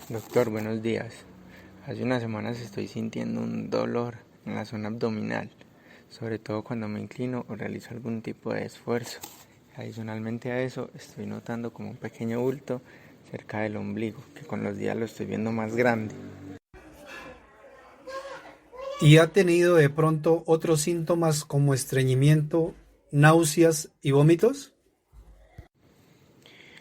Doctor, buenos días. Hace unas semanas estoy sintiendo un dolor en la zona abdominal, sobre todo cuando me inclino o realizo algún tipo de esfuerzo. Adicionalmente a eso, estoy notando como un pequeño bulto cerca del ombligo, que con los días lo estoy viendo más grande. ¿Y ha tenido de pronto otros síntomas como estreñimiento, náuseas y vómitos?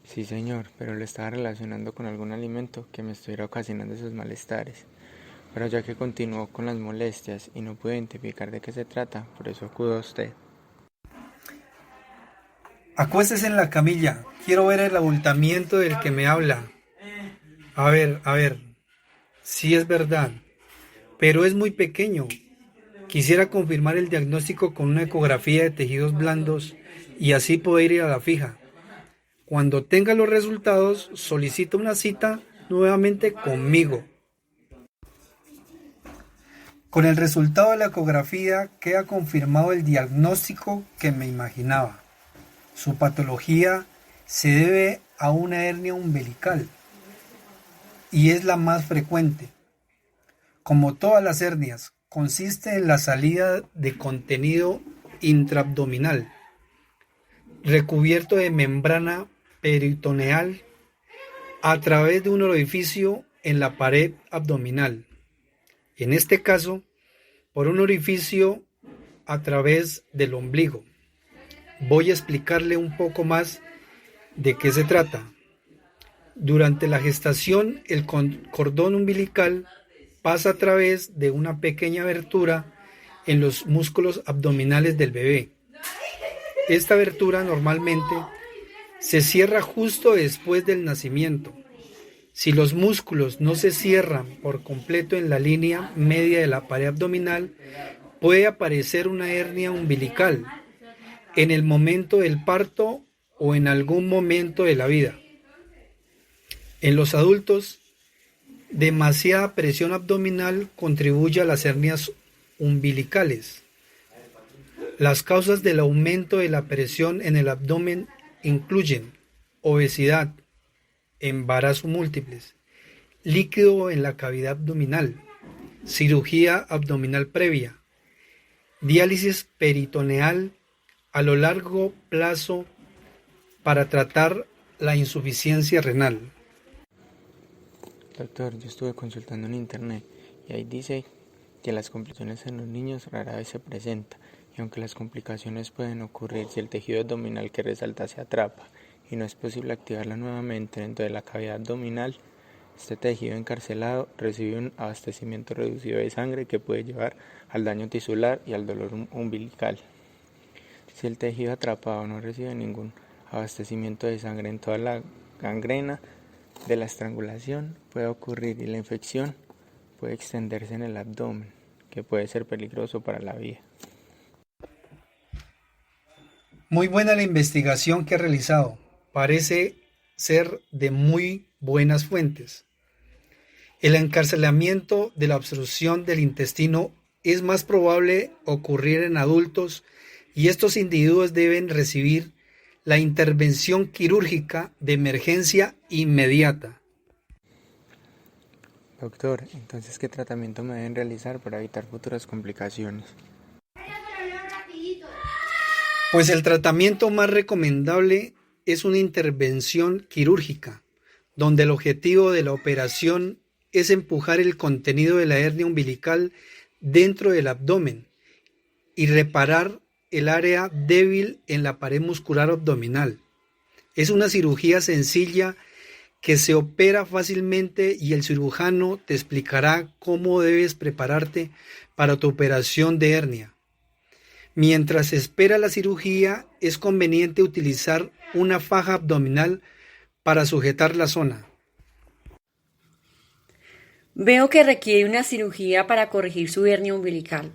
Sí, señor, pero lo estaba relacionando con algún alimento que me estuviera ocasionando esos malestares. Pero ya que continuó con las molestias y no pude identificar de qué se trata, por eso acudo a usted. Acuéstese en la camilla. Quiero ver el abultamiento del que me habla. A ver. Sí es verdad, pero es muy pequeño. Quisiera confirmar el diagnóstico con una ecografía de tejidos blandos y así poder ir a la fija. Cuando tenga los resultados, solicito una cita nuevamente conmigo. Con el resultado de la ecografía queda confirmado el diagnóstico que me imaginaba. Su patología se debe a una hernia umbilical y es la más frecuente. Como todas las hernias, consiste en la salida de contenido intraabdominal, recubierto de membrana peritoneal a través de un orificio en la pared abdominal. En este caso, por un orificio a través del ombligo. Voy a explicarle un poco más de qué se trata. Durante la gestación, el cordón umbilical pasa a través de una pequeña abertura en los músculos abdominales del bebé. Esta abertura normalmente se cierra justo después del nacimiento. Si los músculos no se cierran por completo en la línea media de la pared abdominal, puede aparecer una hernia umbilical en el momento del parto o en algún momento de la vida. En los adultos, demasiada presión abdominal contribuye a las hernias umbilicales. Las causas del aumento de la presión en el abdomen incluyen obesidad, embarazo múltiples, líquido en la cavidad abdominal, cirugía abdominal previa, diálisis peritoneal a lo largo plazo para tratar la insuficiencia renal. Doctor, yo estuve consultando en internet y ahí dice que las complicaciones en los niños rara vez se presentan, y aunque las complicaciones pueden ocurrir si el tejido abdominal que resalta se atrapa y no es posible activarla nuevamente dentro de la cavidad abdominal, este tejido encarcelado recibe un abastecimiento reducido de sangre que puede llevar al daño tisular y al dolor umbilical. Si el tejido atrapado no recibe ningún abastecimiento de sangre en toda la gangrena de la estrangulación, puede ocurrir y la infección puede extenderse en el abdomen, que puede ser peligroso para la vida. Muy buena la investigación que ha realizado. Parece ser de muy buenas fuentes. El encarcelamiento de la obstrucción del intestino es más probable ocurrir en adultos y estos individuos deben recibir la intervención quirúrgica de emergencia inmediata. Doctor, entonces, ¿qué tratamiento me deben realizar para evitar futuras complicaciones? Pues el tratamiento más recomendable es una intervención quirúrgica, donde el objetivo de la operación es empujar el contenido de la hernia umbilical dentro del abdomen y reparar el área débil en la pared muscular abdominal. Es una cirugía sencilla que se opera fácilmente y el cirujano te explicará cómo debes prepararte para tu operación de hernia. Mientras se espera la cirugía, es conveniente utilizar una faja abdominal para sujetar la zona. Veo que requiere una cirugía para corregir su hernia umbilical.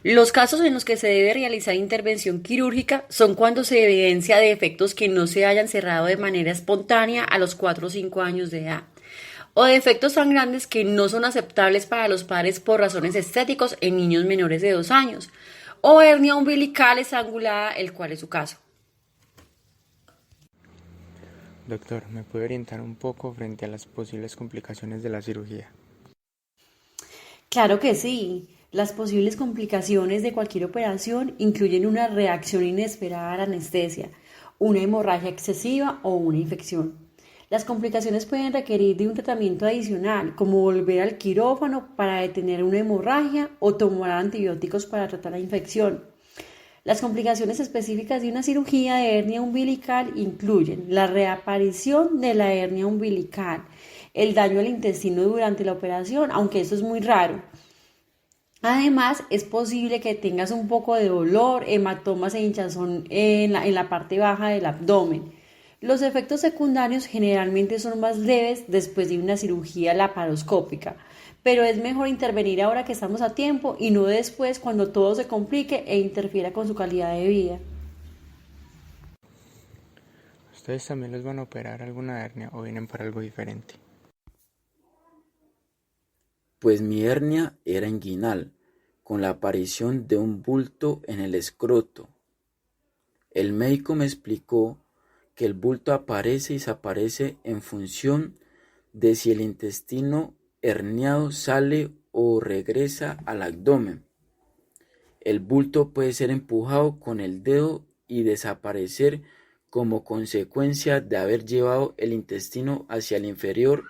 Los casos en los que se debe realizar intervención quirúrgica son cuando se evidencia defectos que no se hayan cerrado de manera espontánea a los 4 o 5 años de edad, o defectos tan grandes que no son aceptables para los padres por razones estéticos en niños menores de 2 años, o hernia umbilical estrangulada, el cual es su caso. Doctor, ¿me puede orientar un poco frente a las posibles complicaciones de la cirugía? Claro que sí. Las posibles complicaciones de cualquier operación incluyen una reacción inesperada a la anestesia, una hemorragia excesiva o una infección. Las complicaciones pueden requerir de un tratamiento adicional, como volver al quirófano para detener una hemorragia o tomar antibióticos para tratar la infección. Las complicaciones específicas de una cirugía de hernia umbilical incluyen la reaparición de la hernia umbilical, el daño al intestino durante la operación, aunque esto es muy raro. Además, es posible que tengas un poco de dolor, hematomas e hinchazón en la parte baja del abdomen. Los efectos secundarios generalmente son más leves después de una cirugía laparoscópica, pero es mejor intervenir ahora que estamos a tiempo y no después cuando todo se complique e interfiera con su calidad de vida. ¿Ustedes también los van a operar alguna hernia o vienen para algo diferente? Pues mi hernia era inguinal, con la aparición de un bulto en el escroto. El médico me explicó que el bulto aparece y desaparece en función de si el intestino herniado sale o regresa al abdomen. El bulto puede ser empujado con el dedo y desaparecer como consecuencia de haber llevado el intestino hacia el inferior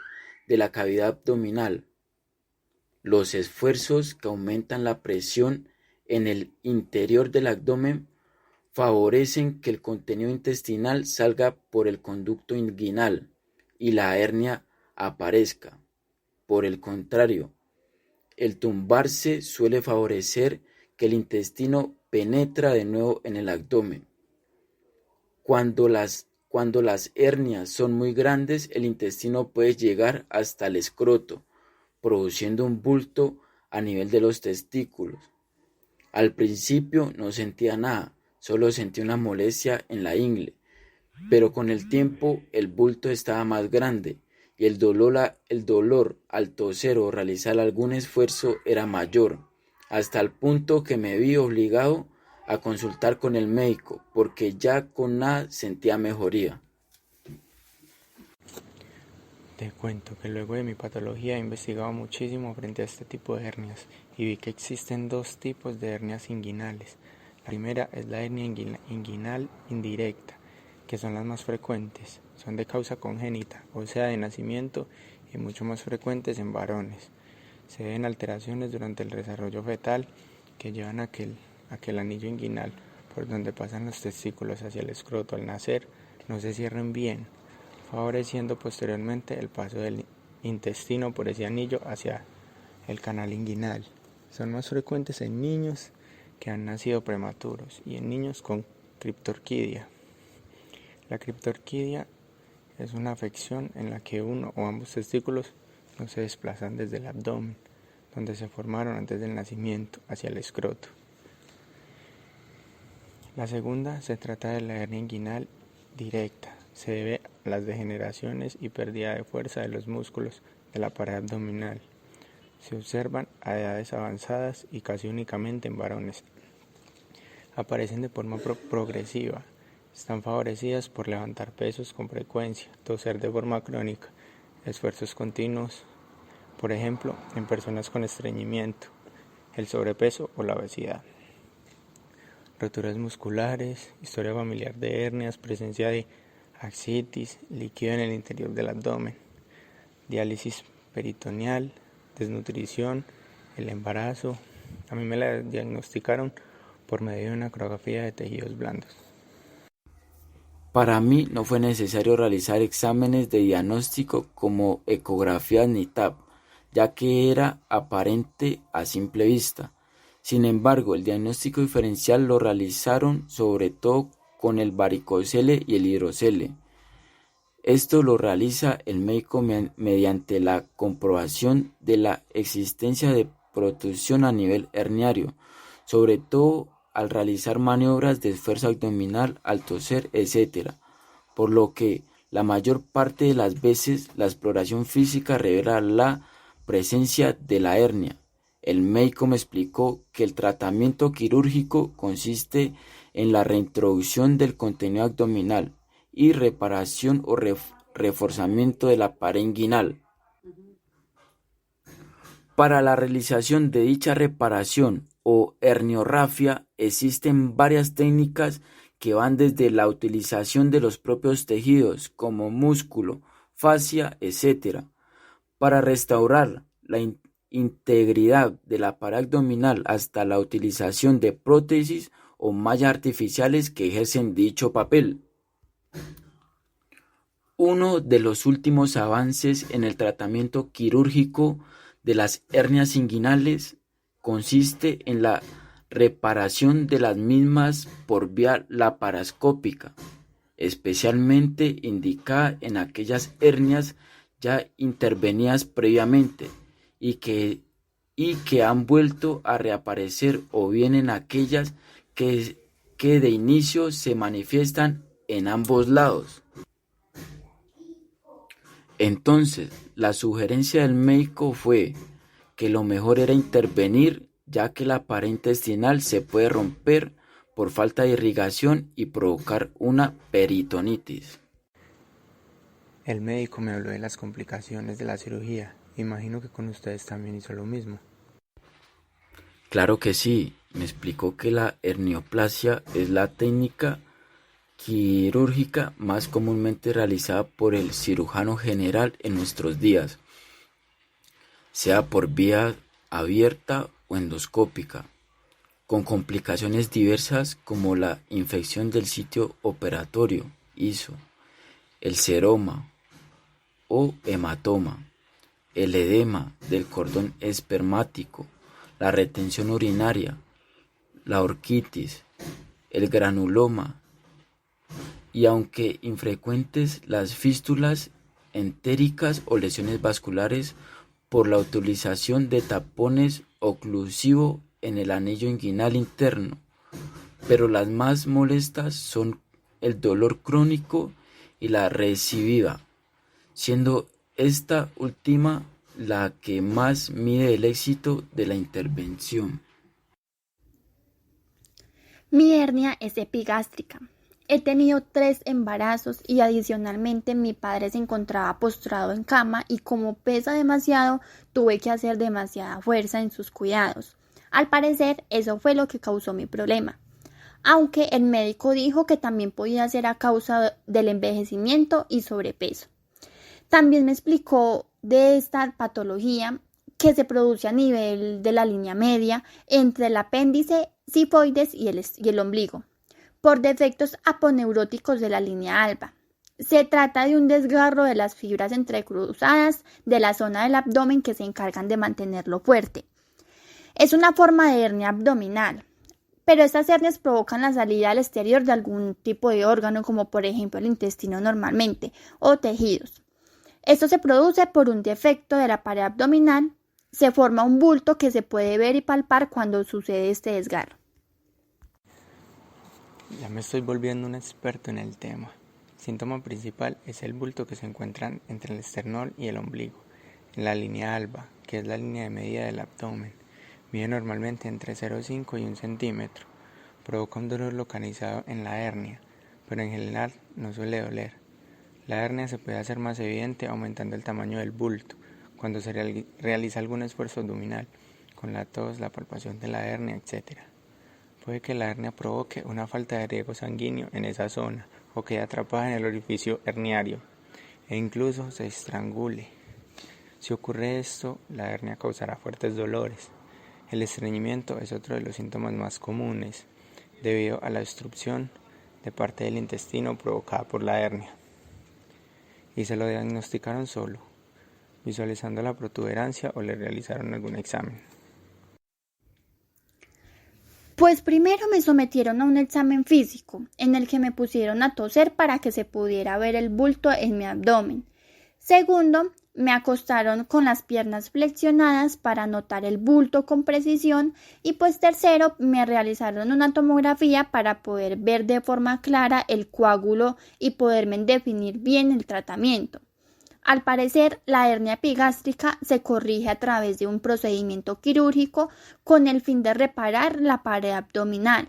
de la cavidad abdominal. Los esfuerzos que aumentan la presión en el interior del abdomen favorecen que el contenido intestinal salga por el conducto inguinal y la hernia aparezca. Por el contrario, el tumbarse suele favorecer que el intestino penetra de nuevo en el abdomen. Cuando las hernias son muy grandes, el intestino puede llegar hasta el escroto, produciendo un bulto a nivel de los testículos. Al principio no sentía nada, solo sentí una molestia en la ingle, pero con el tiempo el bulto estaba más grande y el dolor al toser o realizar algún esfuerzo era mayor, hasta el punto que me vi obligado a consultar con el médico, porque ya con nada sentía mejoría. Te cuento que luego de mi patología he investigado muchísimo frente a este tipo de hernias y vi que existen dos tipos de hernias inguinales. La primera es la hernia inguinal indirecta, que son las más frecuentes. Son de causa congénita, o sea, de nacimiento, y mucho más frecuentes en varones. Se ven alteraciones durante el desarrollo fetal que llevan a que el anillo inguinal, por donde pasan los testículos hacia el escroto al nacer, no se cierren bien, favoreciendo posteriormente el paso del intestino por ese anillo hacia el canal inguinal. Son más frecuentes en niños que han nacido prematuros y en niños con criptorquidia. La criptorquidia es una afección en la que uno o ambos testículos no se desplazan desde el abdomen, donde se formaron antes del nacimiento, hacia el escroto. La segunda se trata de la hernia inguinal directa. Se debe a las degeneraciones y pérdida de fuerza de los músculos de la pared abdominal. Se observan a edades avanzadas y casi únicamente en varones. Aparecen de forma progresiva. Están favorecidas por levantar pesos con frecuencia, toser de forma crónica, esfuerzos continuos, por ejemplo, en personas con estreñimiento, el sobrepeso o la obesidad. Roturas musculares, historia familiar de hernias, presencia de ascitis, líquido en el interior del abdomen, diálisis peritoneal, desnutrición, el embarazo. A mí me la diagnosticaron por medio de una ecografía de tejidos blandos. Para mí no fue necesario realizar exámenes de diagnóstico como ecografías ni TAP, ya que era aparente a simple vista. Sin embargo, el diagnóstico diferencial lo realizaron sobre todo con el varicocele y el hidrocele. Esto lo realiza el médico mediante la comprobación de la existencia de protrusión a nivel herniario, sobre todo al realizar maniobras de esfuerzo abdominal, al toser, etc. Por lo que la mayor parte de las veces la exploración física revela la presencia de la hernia. El médico me explicó que el tratamiento quirúrgico consiste en la reintroducción del contenido abdominal y reparación o reforzamiento de la pared inguinal. Para la realización de dicha reparación o herniorrafia existen varias técnicas que van desde la utilización de los propios tejidos como músculo, fascia, etc. para restaurar la integridad de la pared abdominal hasta la utilización de prótesis o mallas artificiales que ejercen dicho papel. Uno de los últimos avances en el tratamiento quirúrgico de las hernias inguinales consiste en la reparación de las mismas por vía laparoscópica, especialmente indicada en aquellas hernias ya intervenidas previamente y que han vuelto a reaparecer, o bien en aquellas que de inicio se manifiestan en ambos lados. Entonces, la sugerencia del médico fue que lo mejor era intervenir, ya que la pared intestinal se puede romper por falta de irrigación y provocar una peritonitis. El médico me habló de las complicaciones de la cirugía. Imagino que con ustedes también hizo lo mismo. Claro que sí, me explicó que la hernioplastia es la técnica quirúrgica más comúnmente realizada por el cirujano general en nuestros días, sea por vía abierta o endoscópica, con complicaciones diversas como la infección del sitio operatorio, ISO, el seroma o hematoma, el edema del cordón espermático, la retención urinaria, la orquitis, el granuloma, y aunque infrecuentes, las fístulas entéricas o lesiones vasculares por la utilización de tapones oclusivos en el anillo inguinal interno, pero las más molestas son el dolor crónico y la recidiva, siendo esta última la que más mide el éxito de la intervención. Mi hernia es epigástrica. He tenido 3 embarazos y adicionalmente mi padre se encontraba postrado en cama y como pesa demasiado tuve que hacer demasiada fuerza en sus cuidados. Al parecer eso fue lo que causó mi problema, aunque el médico dijo que también podía ser a causa del envejecimiento y sobrepeso. También me explicó de esta patología que se produce a nivel de la línea media entre el apéndice sifoides y el ombligo, por defectos aponeuróticos de la línea alba. Se trata de un desgarro de las fibras entrecruzadas de la zona del abdomen que se encargan de mantenerlo fuerte. Es una forma de hernia abdominal, pero estas hernias provocan la salida al exterior de algún tipo de órgano, como por ejemplo el intestino normalmente, o tejidos. Esto se produce por un defecto de la pared abdominal. Se forma un bulto que se puede ver y palpar cuando sucede este desgarro. Ya me estoy volviendo un experto en el tema. El síntoma principal es el bulto que se encuentra entre el esternón y el ombligo, en la línea alba, que es la línea de medida del abdomen. Mide normalmente entre 0,5 y 1 centímetro. Provoca un dolor localizado en la hernia, pero en general no suele doler. La hernia se puede hacer más evidente aumentando el tamaño del bulto, cuando se realiza algún esfuerzo abdominal, con la tos, la palpación de la hernia, etc. Puede que la hernia provoque una falta de riego sanguíneo en esa zona o quede atrapada en el orificio herniario e incluso se estrangule. Si ocurre esto, la hernia causará fuertes dolores. El estreñimiento es otro de los síntomas más comunes debido a la obstrucción de parte del intestino provocada por la hernia. Y se lo diagnosticaron solo, visualizando la protuberancia, o le realizaron algún examen. Pues primero me sometieron a un examen físico, en el que me pusieron a toser para que se pudiera ver el bulto en mi abdomen. Segundo, me acostaron con las piernas flexionadas para notar el bulto con precisión y pues tercero, me realizaron una tomografía para poder ver de forma clara el coágulo y poderme definir bien el tratamiento. Al parecer, la hernia epigástrica se corrige a través de un procedimiento quirúrgico con el fin de reparar la pared abdominal.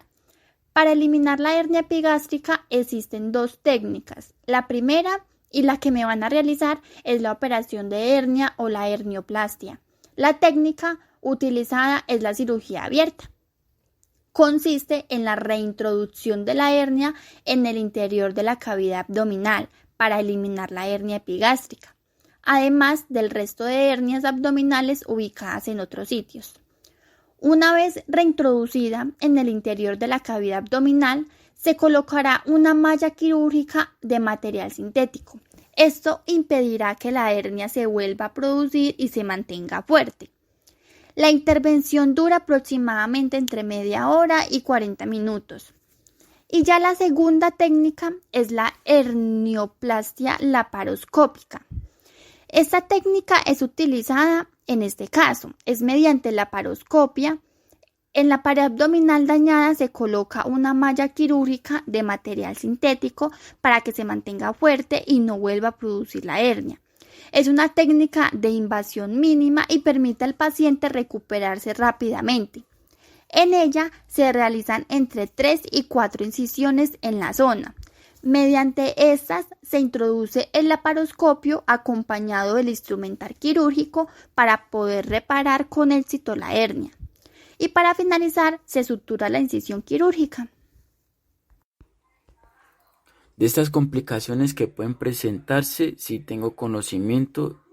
Para eliminar la hernia epigástrica existen dos técnicas. La primera y la que me van a realizar es la operación de hernia o la hernioplastia. La técnica utilizada es la cirugía abierta. Consiste en la reintroducción de la hernia en el interior de la cavidad abdominal para eliminar la hernia epigástrica, además del resto de hernias abdominales ubicadas en otros sitios. Una vez reintroducida en el interior de la cavidad abdominal, se colocará una malla quirúrgica de material sintético. Esto impedirá que la hernia se vuelva a producir y se mantenga fuerte. La intervención dura aproximadamente entre media hora y 40 minutos. Y ya la segunda técnica es la hernioplastia laparoscópica. Esta técnica es utilizada en este caso, es mediante laparoscopia. En la pared abdominal dañada se coloca una malla quirúrgica de material sintético para que se mantenga fuerte y no vuelva a producir la hernia. Es una técnica de invasión mínima y permite al paciente recuperarse rápidamente. En ella se realizan entre 3 y 4 incisiones en la zona. Mediante estas se introduce el laparoscopio acompañado del instrumental quirúrgico para poder reparar con éxito la hernia. Y para finalizar se sutura la incisión quirúrgica. De estas complicaciones que pueden presentarse si tengo conocimiento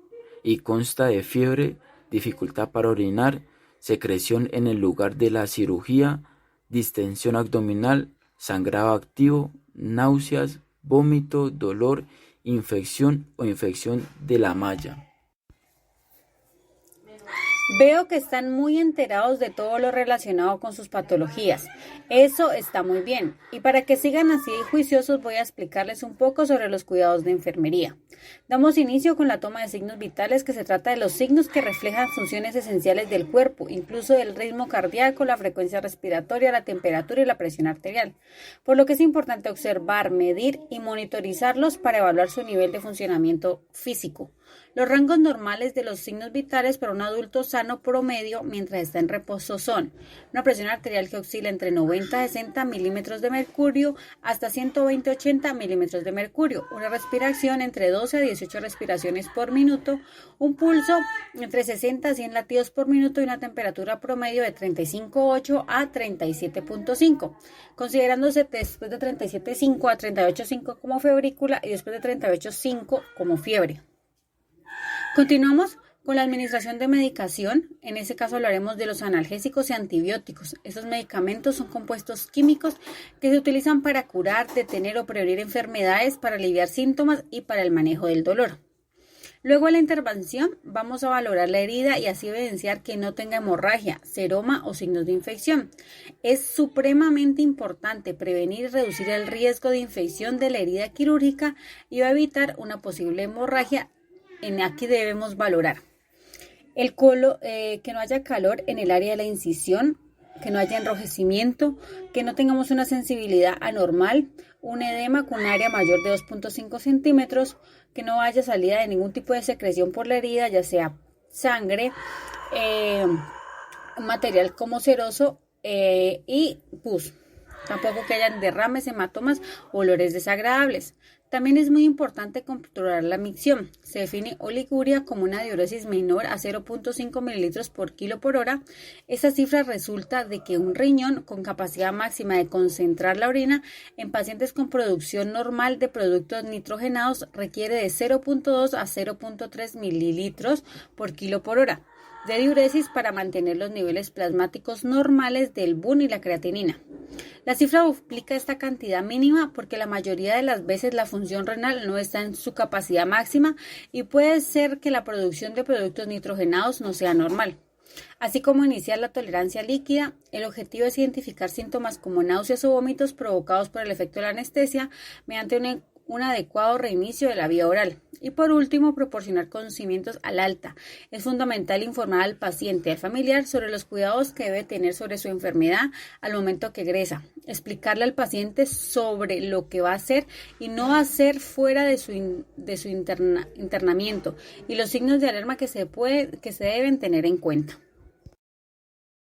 y consta de fiebre, dificultad para orinar, secreción en el lugar de la cirugía, distensión abdominal, sangrado activo, náuseas, vómito, dolor, infección o infección de la malla. Veo que están muy enterados de todo lo relacionado con sus patologías. Eso está muy bien. Y para que sigan así de juiciosos voy a explicarles un poco sobre los cuidados de enfermería. Damos inicio con la toma de signos vitales, que se trata de los signos que reflejan funciones esenciales del cuerpo, incluso del ritmo cardíaco, la frecuencia respiratoria, la temperatura y la presión arterial. Por lo que es importante observar, medir y monitorizarlos para evaluar su nivel de funcionamiento físico. Los rangos normales de los signos vitales para un adulto sano promedio mientras está en reposo son una presión arterial que oscila entre 90-60 milímetros de mercurio hasta 120-80 milímetros de mercurio, una respiración entre 12 a 18 respiraciones por minuto, un pulso entre 60 a 100 latidos por minuto y una temperatura promedio de 35,8 a 37,5, considerándose después de 37,5 a 38,5 como febrícula y después de 38,5 como fiebre. Continuamos con la administración de medicación. En este caso hablaremos de los analgésicos y antibióticos. Estos medicamentos son compuestos químicos que se utilizan para curar, detener o prevenir enfermedades, para aliviar síntomas y para el manejo del dolor. Luego de la intervención vamos a valorar la herida y así evidenciar que no tenga hemorragia, seroma o signos de infección. Es supremamente importante prevenir y reducir el riesgo de infección de la herida quirúrgica y va a evitar una posible hemorragia. Aquí debemos valorar que no haya calor en el área de la incisión, que no haya enrojecimiento, que no tengamos una sensibilidad anormal, un edema con un área mayor de 2.5 centímetros, que no haya salida de ningún tipo de secreción por la herida, ya sea sangre, material como ceroso y pus. Tampoco que hayan derrames, hematomas o olores desagradables. También es muy importante controlar la micción. Se define oliguria como una diuresis menor a 0.5 mililitros por kilo por hora. Esta cifra resulta de que un riñón con capacidad máxima de concentrar la orina en pacientes con producción normal de productos nitrogenados requiere de 0.2 a 0.3 mililitros por kilo por hora de diuresis para mantener los niveles plasmáticos normales del BUN y la creatinina. La cifra duplica esta cantidad mínima porque la mayoría de las veces la función renal no está en su capacidad máxima y puede ser que la producción de productos nitrogenados no sea normal. Así como iniciar la tolerancia líquida, el objetivo es identificar síntomas como náuseas o vómitos provocados por el efecto de la anestesia mediante un adecuado reinicio de la vía oral. Y por último, proporcionar conocimientos al alta. Es fundamental informar al paciente y al familiar sobre los cuidados que debe tener sobre su enfermedad al momento que egresa. Explicarle al paciente sobre lo que va a hacer y no va a hacer fuera de su internamiento y los signos de alarma que se deben tener en cuenta.